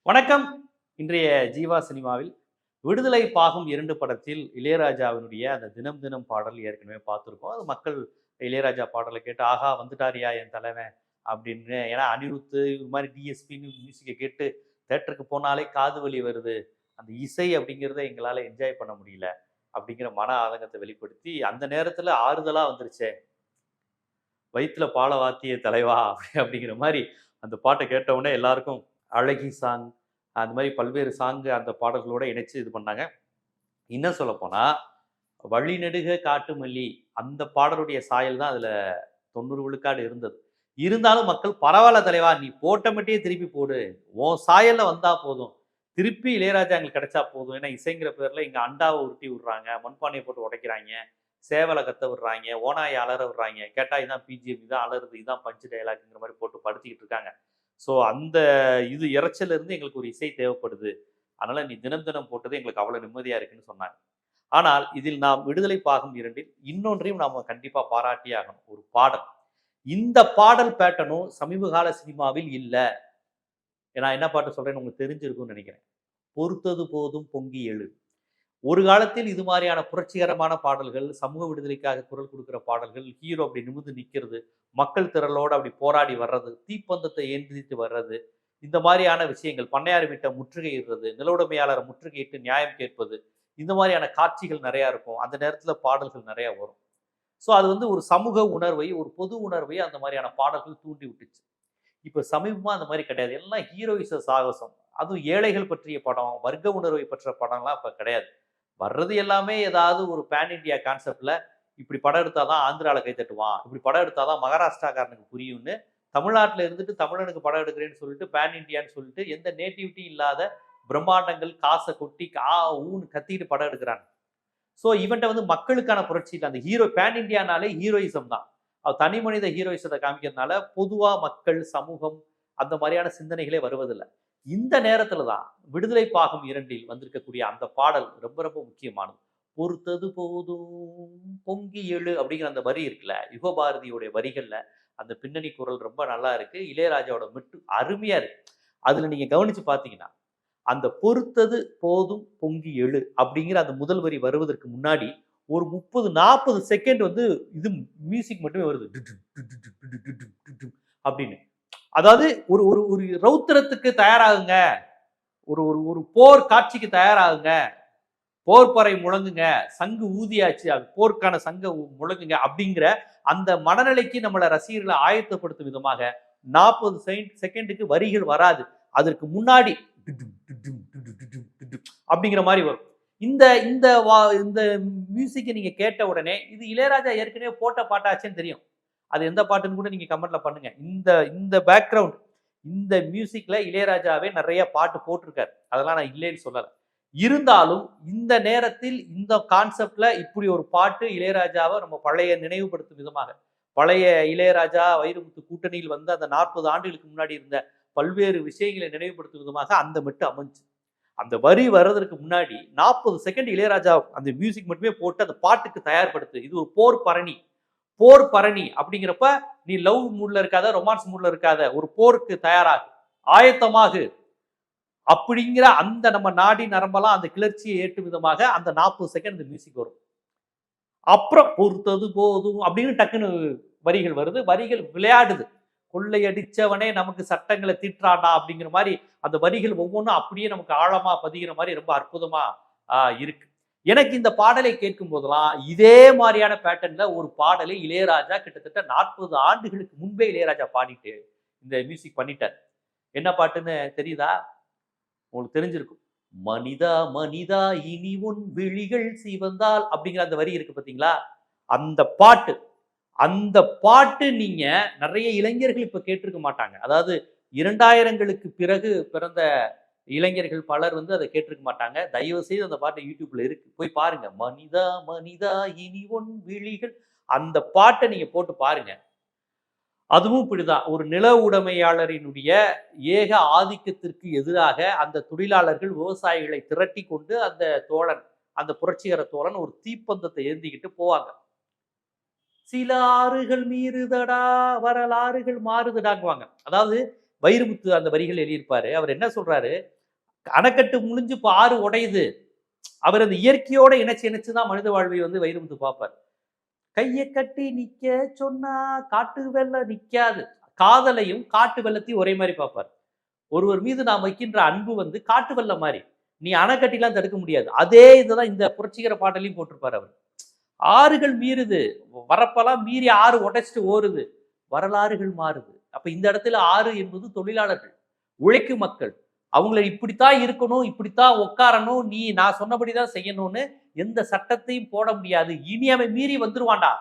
வணக்கம். இன்றைய ஜீவா சினிமாவில் விடுதலை பாகம் 2 படத்தில் இளையராஜாவினுடைய அந்த தினம் தினம் பாடல் ஏற்கனவே பார்த்துருக்கோம். அது மக்கள் இளையராஜா பாடலை கேட்டு, ஆஹா வந்துட்டாரியா என் தலைவன் அப்படின்னு. ஏன்னா அனிருத்து இது மாதிரி டிஎஸ்பின்னு மியூசிக்கை கேட்டு தேட்டருக்கு போனாலே காது வலி வருது. அந்த இசை அப்படிங்கிறத எங்களால் என்ஜாய் பண்ண முடியல அப்படிங்கிற மன ஆதங்கத்தை வெளிப்படுத்தி, அந்த நேரத்தில் ஆறுதலாக வந்துருச்சே வயிற்றுல பால வாத்திய தலைவா அப்படிங்கிற மாதிரி அந்த பாட்டை கேட்டவுடனே எல்லாருக்கும் அழகி சாங் அந்த மாதிரி பல்வேறு சாங்கு அந்த பாடல்களோட இணைச்சு இது பண்ணாங்க. இன்னும் சொல்லப்போனால் வழிநெடுக காட்டு மல்லி அந்த பாடலுடைய சாயல் தான் அதில் 90 விழுக்காடு இருந்தது. இருந்தாலும் மக்கள் பரவாயில்ல தலைவா, நீ போட்ட மட்டும் திருப்பி போடு, உன் சாயல்ல வந்தா போதும், திருப்பி இளையராஜா எங்களுக்கு கிடைச்சா போதும். ஏன்னா இசைங்கிற பேர்ல இங்க அண்டாவை உருட்டி விடுறாங்க, மண்பானையை போட்டு உடைக்கிறாங்க, சேவலை கத்த விடுறாங்க, ஓனாயை அலற விடுறாங்க, கேட்டா இதான் பிஜிஎம், இதான் அலறுது, இதான் பஞ்சு டைலாக்ங்கிற மாதிரி போட்டு படுத்திக்கிட்டு இருக்காங்க. ஸோ அந்த இது இறைச்சல இருந்து எங்களுக்கு ஒரு இசை தேவைப்படுது, அதனால நீ தினம் தினம் போட்டது எங்களுக்கு அவ்வளவு நிம்மதியா இருக்குன்னு சொன்னாங்க. ஆனால் இதில் நாம் விடுதலை பாகம் 2 இன்னொன்றையும் நாம கண்டிப்பா பாராட்டியே ஆகணும். ஒரு பாடல், இந்த பாடல் பேட்டர்னும் சமீப கால சினிமாவில் இல்லை. நான் என்ன பாட்டு சொல்றேன்னு உங்களுக்கு தெரிஞ்சிருக்கும்னு நினைக்கிறேன். பொறுத்தது போதும் பொங்கி எழு. ஒரு காலத்தில் இது மாதிரியான புரட்சிகரமான பாடல்கள், சமூக விடுதலைக்காக குரல் கொடுக்கிற பாடல்கள், ஹீரோ அப்படி நிமிர்ந்து நிற்கிறது, மக்கள் திரளோடு அப்படி போராடி வர்றது, தீப்பந்தத்தை ஏந்திரித்து வர்றது, இந்த மாதிரியான விஷயங்கள், பண்ணையார் வீட்டை முற்றுகையிடுறது, நிலவுடைமையாளரை முற்றுகையிட்டு நியாயம் கேட்பது, இந்த மாதிரியான காட்சிகள் நிறையா இருக்கும். அந்த நேரத்தில் பாடல்கள் நிறையா வரும். ஸோ அது ஒரு சமூக உணர்வை, ஒரு பொது உணர்வை அந்த மாதிரியான பாடல்கள் தூண்டி விட்டுச்சு. இப்போ சமீபமாக அந்த மாதிரி கிடையாது. எல்லாம் ஹீரோயிச சாகசம், அதுவும் ஏழைகள் பற்றிய படம், வர்க்க உணர்வை பற்றிய படம்லாம் இப்போ கிடையாது. வர்றது எல்லாமே ஏதாவது ஒரு பேன் இண்டியா கான்செப்ட்ல, இப்படி படம் எடுத்தாதான் ஆந்திராவில் கை தட்டுவான், இப்படி படம் எடுத்தாதான் மகாராஷ்டிராக்காரனுக்கு புரியும்னு தமிழ்நாட்டில் இருந்துட்டு தமிழனுக்கு படம் எடுக்கிறேன்னு சொல்லிட்டு பேன் இண்டியான்னு சொல்லிட்டு எந்த நேட்டிவிட்டி இல்லாத பிரம்மாண்டங்கள் காசை கொட்டி ஊன்னு கத்திட்டு படம் எடுக்கிறாங்க. ஸோ இவன்ட்ட மக்களுக்கான புரட்சி இல்லை. அந்த ஹீரோ பேன் இண்டியானாலே ஹீரோயிசம் தான். தனி மனித ஹீரோயிசத்தை காமிக்கிறதுனால பொதுவா மக்கள் சமூகம் அந்த மாதிரியான சிந்தனைகளே வருவதில்லை. இந்த நேரத்துல தான் விடுதலை பாகம் 2 வந்திருக்கக்கூடிய அந்த பாடல் ரொம்ப ரொம்ப முக்கியமானது. பொறுத்தது போதும் பொங்கி எழு அப்படிங்கிற அந்த வரி இருக்குல்ல, யுகபாரதியோடைய வரிகள்ல அந்த பின்னணி குரல் ரொம்ப நல்லா இருக்கு. இளையராஜாவோட மெட்டு அருமையா இருக்கு. அதுல நீங்க கவனிச்சு பாத்தீங்கன்னா, அந்த பொறுத்தது போதும் பொங்கி எழு அப்படிங்கிற அந்த முதல் வரி வருவதற்கு முன்னாடி ஒரு 30-40 செகண்ட் இது மியூசிக் மட்டுமே வருது அப்படின்னு. அதாவது ஒரு ஒரு ஒரு ரௌத்திரத்துக்கு தயாராகுங்க, ஒரு ஒரு ஒரு போர் காட்சிக்கு தயாராகுங்க, போர் பறை முழங்குங்க, சங்கு ஊதியாச்சு, அது போருக்கான சங்க முழங்குங்க அப்படிங்கிற அந்த மனநிலைக்கு நம்மளை ரசிகர்களை ஆயத்தப்படுத்தும் விதமாக 40 செகண்டுக்கு வரிகள் வராது. அதற்கு முன்னாடி அப்படிங்கிற மாதிரி வரும். இந்த இந்த இந்த மியூசிக்கை நீங்க கேட்ட உடனே இது இளையராஜா ஏற்கனவே போட்ட பாட்டாச்சுன்னு தெரியும். அது எந்த பாட்டுன்னு கூட நீங்க கமெண்ட்ல பண்ணுங்க. இந்த இந்த பேக்ரவுண்ட், இந்த மியூசிக்ல இளையராஜாவே நிறைய பாட்டு போட்டிருக்காரு, அதெல்லாம் நான் இல்லைன்னு சொல்லல. இருந்தாலும் இந்த நேரத்தில் இந்த கான்செப்ட்ல இப்படி ஒரு பாட்டு இளையராஜாவை நம்ம பழைய நினைவுபடுத்தும் விதமாக, பழைய இளையராஜா வைரமுத்து கூட்டணியில் அந்த 40 ஆண்டுகளுக்கு முன்னாடி இருந்த பல்வேறு விஷயங்களை நினைவுபடுத்தும் விதமாக அந்த மெட்டு அமைஞ்சு. அந்த வரி வர்றதற்கு முன்னாடி 40 செகண்ட் இளையராஜா அந்த மியூசிக் மட்டுமே போட்டு அந்த பாட்டுக்கு தயார்படுத்து. இது ஒரு போர் பரணி அப்படிங்கிறப்ப நீ லவ் மூட்ல இருக்காத, ரொமான்ஸ் மூட்ல இருக்காத, ஒரு போருக்கு தயாராகு, ஆயத்தமாகு அப்படிங்கிற அந்த நம்ம நாடி நரம்பெல்லாம் அந்த கிளர்ச்சியை ஏற்று விதமாக அந்த 40 செகண்ட் இந்த மியூசிக் வரும். அப்புறம் பொறுத்தது போதும் அப்படின்னு டக்குன்னு வரிகள் வருது. வரிகள் விளையாடுது. கொள்ளையடிச்சவனே நமக்கு சட்டங்களை தீட்டுறாண்டா அப்படிங்கிற மாதிரி அந்த வரிகள் ஒவ்வொன்றும் அப்படியே நமக்கு ஆழமா பதிகிற மாதிரி ரொம்ப அற்புதமா இருக்கு. எனக்கு இந்த பாடலை கேட்கும் போதெல்லாம் இதே மாதிரியான பேட்டர்ன்ல ஒரு பாடலை இளையராஜா கிட்டத்தட்ட 40 ஆண்டுகளுக்கு முன்பே இளையராஜா பாடிட்டு இந்த மியூசிக் பண்ணிட்டார். என்ன பாட்டுன்னு தெரியுதா? உங்களுக்கு தெரிஞ்சிருக்கும். மனிதா மனிதா இனி உன் விழிகள் சிவந்தால் அப்படிங்கிற அந்த வரி இருக்கு பாத்தீங்களா? அந்த பாட்டு நீங்க நிறைய இளைஞர்கள் இப்ப கேட்டிருக்க மாட்டாங்க. அதாவது 2000ங்களுக்கு பிறகு பிறந்த இளைஞர்கள் பலர் அதை கேட்டிருக்க மாட்டாங்க. தயவு செய்து அந்த பாட்டு யூடியூப்ல இருக்கு, போய் பாருங்க. மனிதா மனிதா இனி உன் விழிகள், அந்த பாட்டை நீங்க போட்டு பாருங்க. அதுவும் இப்படிதான். ஒரு நில உடைமையாளரினுடைய ஏக ஆதிக்கத்திற்கு எதிராக அந்த தொழிலாளர்கள் விவசாயிகளை திரட்டி கொண்டு அந்த புரட்சிகர தோழன் ஒரு தீப்பந்தத்தை ஏந்திக்கிட்டு போவாங்க. சில ஆறுகள் மீறுதடா வரலாறுகள் மாறுதடாங்குவாங்க. அதாவது வைரமுத்து அந்த வரிகள் எழுதியிருப்பாரு. அவர் என்ன சொல்றாரு, அணைக்கட்டு முடிஞ்சு இப்போ ஆறு உடையுது. அவர் அந்த இயற்கையோட இணைச்சுதான் மனித வாழ்வை வந்து வைரமுத்து பார்ப்பார். கையை கட்டி நிக்க சொன்னா காட்டு வெள்ளம் நிக்காது. காதலையும் காட்டு வெள்ளத்தையும் ஒரே மாதிரி பார்ப்பார். ஒருவர் மீது நாம் வைக்கின்ற அன்பு வந்து காட்டு வெள்ளம் மாதிரி. நீ அணை கட்டிலாம் தடுக்க முடியாது. அதே இதுதான் இந்த புரட்சிகர பாடலையும் போட்டிருப்பார் அவர். ஆறுகள் மீறுது, வரப்பெல்லாம் மீறி ஆறு உடைச்சிட்டு ஓடுது, வரலாறுகள் மாறுது. அப்ப இந்த இடத்துல ஆறு என்பது தொழிலாளர்கள், உழைக்கும் மக்கள். அவங்களை இப்படித்தான் இருக்கணும், இப்படித்தான் உட்காரணும், நீ நான் சொன்னபடிதான் செய்யணும்னு எந்த சட்டத்தையும் போட முடியாது. இனி அவன் மீறி வந்துருவான்டா.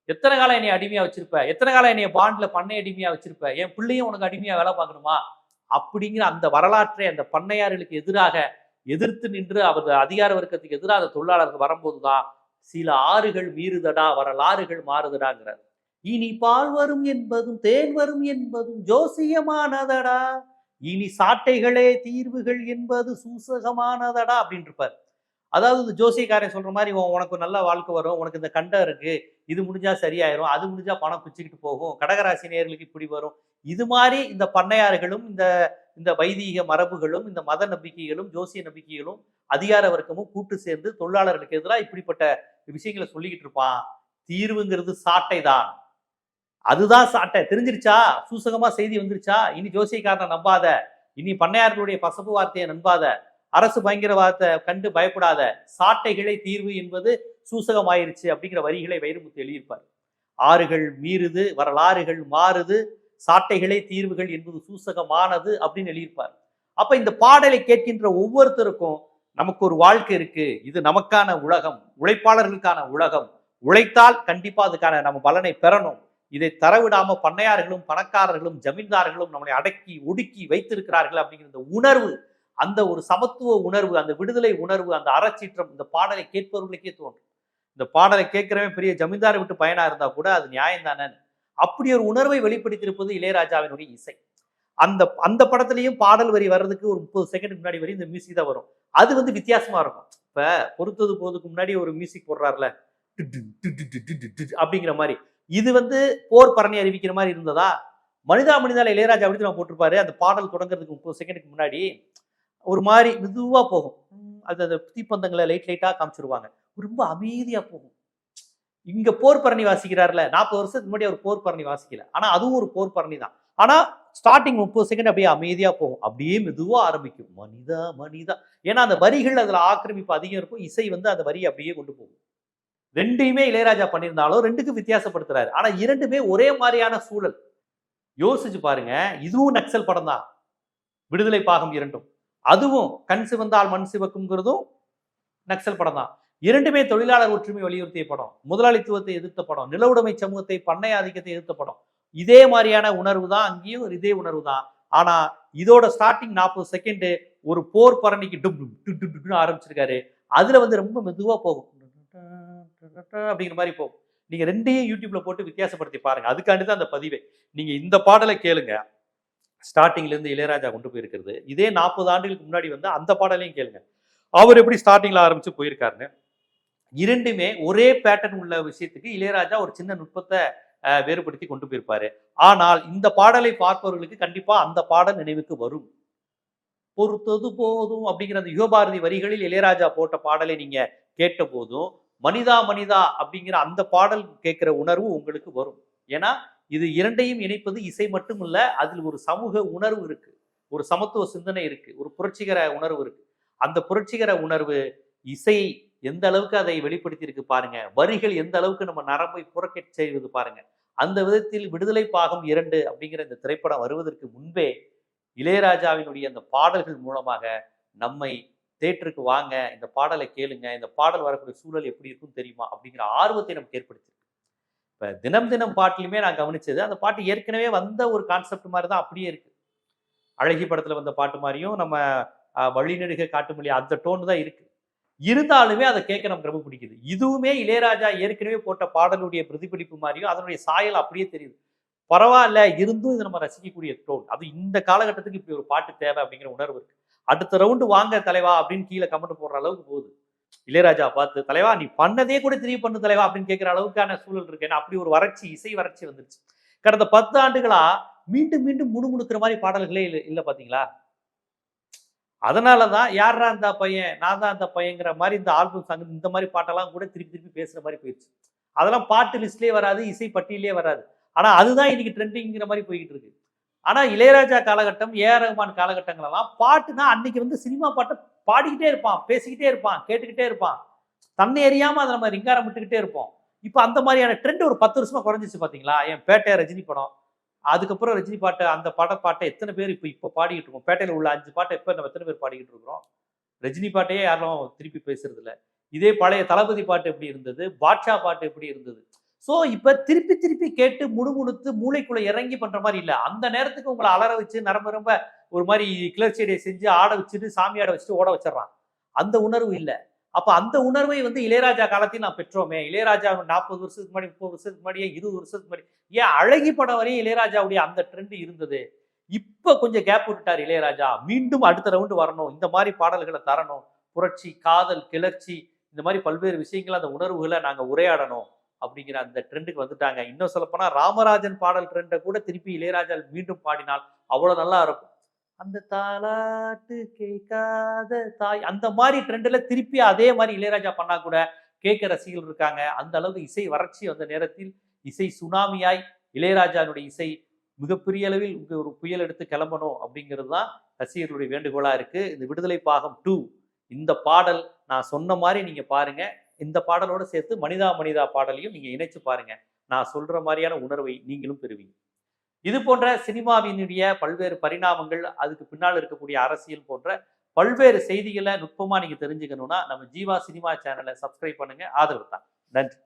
எத்தனை காலம் என்னை அடிமையா வச்சிருப்ப, எத்தனை காலம் என்னைய பாண்ட்ல பண்ணை அடிமையா வச்சிருப்ப, என் பிள்ளையும் உனக்கு அடிமையா வேலை பார்க்கணுமா அப்படிங்கிற அந்த வரலாற்றை அந்த பண்ணையார்களுக்கு எதிராக எதிர்த்து நின்று அவர் அதிகார வர்க்கத்துக்கு எதிராக தொழிலாளர்கள் வரும்போதுதான் சில ஆறுகள் மீறுதடா, வரலாறுகள் மாறுதடாங்கிறார். இனி பால் வரும் என்பதும் தேன் வரும் என்பதும் ஜோசியமானதடா, இனி சாட்டைகளே தீர்வுகள் என்பது சூசகமானதடா அப்படின்னு இருப்பார். அதாவது இந்த ஜோசியக்காரன் சொல்ற மாதிரி உனக்கு நல்ல வாழ்க்கை வரும், உனக்கு இந்த கண்டம் இருக்கு, இது முடிஞ்சா சரியாயிரும், அது முடிஞ்சா பணம் பிச்சுக்கிட்டு போகும், கடகராசி நேயர்களுக்கு இப்படி வரும். இது மாதிரி இந்த பண்ணையார்களும் இந்த இந்த வைதீக மரபுகளும் இந்த மத நம்பிக்கைகளும் ஜோசிய நம்பிக்கைகளும் அதிகார வர்க்கமும் கூட்டு சேர்ந்து தொழிலாளர்களுக்கு எதிராக இப்படிப்பட்ட விஷயங்களை சொல்லிக்கிட்டு இருப்பான். தீர்வுங்கிறது சாட்டை தான், அதுதான் சாட்டை. தெரிஞ்சிருச்சா? சூசகமா செய்தி வந்துருச்சா? இனி ஜோசியக்காரனை நம்பாத, இனி பண்ணையார்களுடைய பசப்பு வார்த்தையை நம்பாத, அரசு பயங்கரவாதத்தை கண்டு பயப்படாத, சாட்டைகளே தீர்வு என்பது சூசகமாயிருச்சு அப்படிங்கிற வரிகளை வைரமுத்து எழுதியிருப்பார். ஆறுகள் மீறுது, வரலாறுகள் மாறுது, சாட்டைகளே தீர்வுகள் என்பது சூசகமானது அப்படின்னு எழுதியிருப்பார். அப்ப இந்த பாடலை கேட்கின்ற ஒவ்வொருத்தருக்கும் நமக்கு ஒரு வாழ்க்கை இருக்கு, இது நமக்கான உலகம், உழைப்பாளர்களுக்கான உலகம், உழைத்தால் கண்டிப்பா அதுக்கான நம்ம பலனை பெறணும். இதை தரவிடாம பண்ணையார்களும் பணக்காரர்களும் ஜமீன்தார்களும் நம்மளை அடக்கி ஒடுக்கி வைத்திருக்கிறார்கள் அப்படிங்கிற இந்த உணர்வு, அந்த ஒரு சமத்துவ உணர்வு, அந்த விடுதலை உணர்வு, அந்த அறச்சீற்றம் இந்த பாடலை கேட்பவர்களுக்கே தோன்றும். இந்த பாடலை கேட்கிறவன் பெரிய ஜமீன்தாரை விட்டு பயனா இருந்தா கூட அது நியாயம் தானே. அப்படி ஒரு உணர்வை வெளிப்படுத்தியிருப்பது இளையராஜாவினுடைய இசை. அந்த அந்த படத்திலையும் பாடல் வரி வர்றதுக்கு ஒரு 30 செகண்ட் முன்னாடி வரை இந்த மியூசிக் தான் வரும். அது வந்து வித்தியாசமா இருக்கும். இப்ப பொறுத்தது போதுக்கு முன்னாடி ஒரு மியூசிக் போடுறாருல அப்படிங்கிற மாதிரி, இது வந்து போர் பரணி அறிவிக்கிற மாதிரி இருந்ததா? மனிதா மனிதால இளையராஜா அப்படி நான் போட்டிருப்பாரு. அந்த பாடல் தொடங்குறதுக்கு 30 செகண்டுக்கு முன்னாடி ஒரு மாதிரி மெதுவா போகும். அது அந்த தீப்பந்தங்களை லைட்டா காமிச்சிருவாங்க, ரொம்ப அமைதியா போகும். இங்க போர் பரணி வாசிக்கிறார்ல, 40 வருஷத்துக்கு முன்னாடி அவர் போர் பரணி வாசிக்கல, ஆனா அதுவும் ஒரு போர் பரணி தான். ஆனா ஸ்டார்டிங் 30 செகண்ட் அப்படியே அமைதியா போகும், அப்படியே மெதுவா ஆரம்பிக்கும் மனிதா மனிதா. ஏன்னா அந்த வரிகள் அதுல ஆக்கிரமிப்பு அதிகம் இருக்கும், இசை வந்து அந்த வரியை அப்படியே கொண்டு போகும். ரெண்டையுமே இளையராஜா பண்ணியிருந்தாலும் ரெண்டுக்கும் வித்தியாசப்படுத்துறாரு. ஆனா இரண்டுமே ஒரே மாதிரியான சூழல். யோசிச்சு பாருங்க, இதுவும் நக்சல் படம் தான், விடுதலை பாகம் 2. அதுவும் கண் சிவந்தால் மண் சிவக்கும்ங்கிறதும் நக்சல் படம் தான். இரண்டுமே தொழிலாளர் ஒற்றுமை வலியுறுத்திய படம், முதலாளித்துவத்தை எதிர்த்த படம், நில உடைமை சமூகத்தை பண்ணை ஆதிக்கத்தை எதிர்த்த படம். இதே மாதிரியான உணர்வு தான் அங்கேயும், இதே உணர்வு தான். ஆனா இதோட ஸ்டார்டிங் 40 செகண்ட் ஒரு போர் பரணிக்கு டும் ஆரம்பிச்சிருக்காரு. அதுல வந்து ரொம்ப மெதுவா போகும், அப்படிங்கிற மாதிரி போகும். நீங்க ரெண்டையும் யூடியூப்ல போட்டு வித்தியாசப்படுத்தி பாருங்க. அதுக்காண்டி தான் அந்த பதிவே. நீங்க இந்த பாடலை கேளுங்க, ஸ்டார்டிங்ல இருந்து இளையராஜா கொண்டு போயிருக்கிறது. இதே 40 ஆண்டுகளுக்கு முன்னாடி வந்து அந்த பாடலையும் கேளுங்க, அவர் எப்படி ஸ்டார்டிங்ல ஆரம்பிச்சு போயிருக்காருன்னு. இரண்டுமே ஒரே பேட்டர்ன் உள்ள விஷயத்துக்கு இளையராஜா ஒரு சின்ன நுட்பத்தை வேறுபடுத்தி கொண்டு போயிருப்பாரு. ஆனால் இந்த பாடலை பார்ப்பவர்களுக்கு கண்டிப்பா அந்த பாடல் நினைவுக்கு வரும். பொறுத்தது போதும் அப்படிங்கிற அந்த யுகபாரதி வரிகளில் இளையராஜா போட்ட பாடலை நீங்க கேட்ட போதும் மனிதா மனிதா அப்படிங்கிற அந்த பாடல் கேட்கிற உணர்வு உங்களுக்கு வரும். ஏன்னா இது இரண்டையும் இணைப்பது இசை மட்டும் இல்ல, அதில் ஒரு சமூக உணர்வு இருக்கு, ஒரு சமத்துவ சிந்தனை இருக்கு, ஒரு புரட்சிகர உணர்வு இருக்கு. அந்த புரட்சிகர உணர்வு இசை எந்த அளவுக்கு அதை வெளிப்படுத்தி இருக்கு பாருங்க, வரிகள் எந்த அளவுக்கு நம்ம நரம்பை புறக்கெட்டு செய்வது பாருங்க. அந்த விதத்தில் விடுதலை பாகம் 2 அப்படிங்கிற இந்த திரைப்படம் வருவதற்கு முன்பே இளையராஜாவினுடைய அந்த பாடல்கள் மூலமாக நம்மை தேட்டருக்கு வாங்க, இந்த பாடலை கேளுங்க, இந்த பாடல் வரக்கூடிய சூழல் எப்படி இருக்கும் தெரியுமா அப்படிங்கிற ஆர்வத்தை நமக்கு ஏற்படுத்திருக்கு. இப்ப தினம் தினம் பாட்டிலுமே நான் கவனிச்சது, அந்த பாட்டு ஏற்கனவே வந்த ஒரு கான்செப்ட் மாதிரி தான் அப்படியே இருக்கு. அழகி படத்துல வந்த பாட்டு மாதிரியும், நம்ம வழிநெடுக காட்டுமொழி அந்த டோன் தான் இருக்கு. இருந்தாலுமே அதை கேட்க நமக்கு ரொம்ப பிடிக்குது. இதுவுமே இளையராஜா ஏற்கனவே போட்ட பாடலுடைய பிரதிபலிப்பு மாதிரியும் அதனுடைய சாயல் அப்படியே தெரியுது. பரவாயில்ல, இருந்தும் இது நம்ம ரசிக்கக்கூடிய டோன். அது இந்த காலகட்டத்துக்கு இப்படி ஒரு பாட்டு தேவை அப்படிங்கிற உணர்வு இருக்கு. அடுத்த ரவுண்டு வாங்க தலைவா அப்படின்னு கீழே கமெண்ட் போடுற அளவுக்கு போகுது. இளையராஜா பார்த்து தலைவா நீ பண்ணதே கூட திரும்பி பண்ணு தலைவா அப்படின்னு கேட்கிற அளவுக்கான சூழல் இருக்கு. ஏன்னா அப்படி ஒரு வறட்சி, இசை வறட்சி வந்துருச்சு. கடந்த 10 ஆண்டுகளா மீண்டும் மீண்டும் முணுமுணுக்கிற மாதிரி பாடல்களே இல்லை பாத்தீங்களா? அதனால தான் யாரா அந்த பையன், நான் தான் அந்த பையங்கிற மாதிரி இந்த ஆல்பம் சாங் இந்த மாதிரி பாட்டெல்லாம் கூட திருப்பி திருப்பி பேசுற மாதிரி போயிடுச்சு. அதெல்லாம் பாட்டு லிஸ்ட்லயே வராது, இசை பட்டியலே வராது. ஆனா அதுதான் இன்னைக்கு ட்ரெண்டிங்கிற மாதிரி போய்கிட்டு இருக்கு. ஆனா இளையராஜா காலகட்டம், ஏஆர் ரஹ்மான் காலகட்டங்களெல்லாம் பாட்டுனா அன்னைக்கு வந்து சினிமா பாட்டை பாடிக்கிட்டே இருப்பான், பேசிக்கிட்டே இருப்பான், கேட்டுக்கிட்டே இருப்பான். தன்னை அறியாம அதை நம்ம ரிங்காரம் விட்டுக்கிட்டே இருப்போம். இப்ப அந்த மாதிரியான ட்ரெண்ட் ஒரு 10 வருஷமா குறைஞ்சிச்சு பாத்தீங்களா? என் பேட்டை ரஜினி படம். அதுக்கப்புறம் ரஜினி பாட்டு அந்த பாட்டை எத்தனை பேர் இப்ப பாடிக்கிட்டு இருக்கோம்? பேட்டையில உள்ள 5 பாட்டை இப்ப நம்ம எத்தனை பேர் பாடிக்கிட்டு இருக்கிறோம்? ரஜினி பாட்டையே யாரும் திருப்பி பேசுறது இல்ல. இதே பழைய தளபதி பாட்டு எப்படி இருந்தது? பாட்ஷா பாட்டு எப்படி இருந்தது? சோ இப்ப திருப்பி திருப்பி கேட்டு முணுமுணுத்து மூளைக்குள்ள இறங்கி பண்ற மாதிரி இல்ல. அந்த நேரத்துக்கு உங்களை அலற வச்சு நரம்ப ரொம்ப ஒரு மாதிரி கிளர்ச்சியடை செஞ்சு ஆட வச்சுட்டு சாமி ஆட வச்சுட்டு ஓட வச்சிடறான். அந்த உணர்வு இல்ல. அப்ப அந்த உணர்வை வந்து இளையராஜா காலத்தில் நாம் பெற்றோமே. இளையராஜா 40 வருஷத்துக்கு முன்னாடி, 30 வருஷத்துக்கு முன்னாடி, 20 வருஷத்துக்கு முன்னாடி, ஏன் அழகி படம் வரையும் இளையராஜாவுடைய அந்த ட்ரெண்ட் இருந்தது. இப்ப கொஞ்சம் கேப் விட்டுட்டார் இளையராஜா. மீண்டும் அடுத்த ரவுண்டு வரணும். இந்த மாதிரி பாடல்களை தரணும். புரட்சி, காதல், கிளர்ச்சி இந்த மாதிரி பல்வேறு விஷயங்கள் அந்த உணர்வுகளை நாங்க உரையாடணும் அப்படிங்கிற அந்த ட்ரெண்டுக்கு வந்துட்டாங்க. இன்னும் சொல்லப்போனா ராமராஜன் பாடல் ட்ரெண்டை கூட திருப்பி இளையராஜா மீண்டும் பாடினால் அவ்வளவு நல்லா இருக்கும். அந்த தாலாட்டு கேட்காத தாய் அந்த மாதிரி ட்ரெண்ட்ல திருப்பி அதே மாதிரி இளையராஜா பண்ணா கூட கேட்க ரசிகர்கள் இருக்காங்க. அந்த அளவுக்கு இசை வறட்சி வந்த நேரத்தில் இசை சுனாமியாய் இளையராஜாவுடைய இசை மிகப்பெரிய அளவில் ஒரு புயல் எடுத்து கிளம்பணும் அப்படிங்கிறது தான் ரசிகர்களுடைய வேண்டுகோளா இருக்கு. இந்த விடுதலை பாகம் 2 இந்த பாடல் நான் சொன்ன மாதிரி நீங்க பாருங்க. இந்த பாடலோட சேர்த்து மனிதா மனிதா பாடலையும் நீங்க இணைச்சு பாருங்க. நான் சொல்ற மாதிரியான உணர்வை நீங்களும் பெறுவீங்க. இது போன்ற சினிமாவினுடைய பல்வேறு பரிணாமங்கள், அதுக்கு பின்னால் இருக்கக்கூடிய அரசியல் போன்ற பல்வேறு செய்திகளை நுட்பமா நீங்க தெரிஞ்சுக்கணும்னா நம்ம ஜீவா சினிமா சேனலை சப்ஸ்கிரைப் பண்ணுங்க, ஆதரவு தாங்க. நன்றி.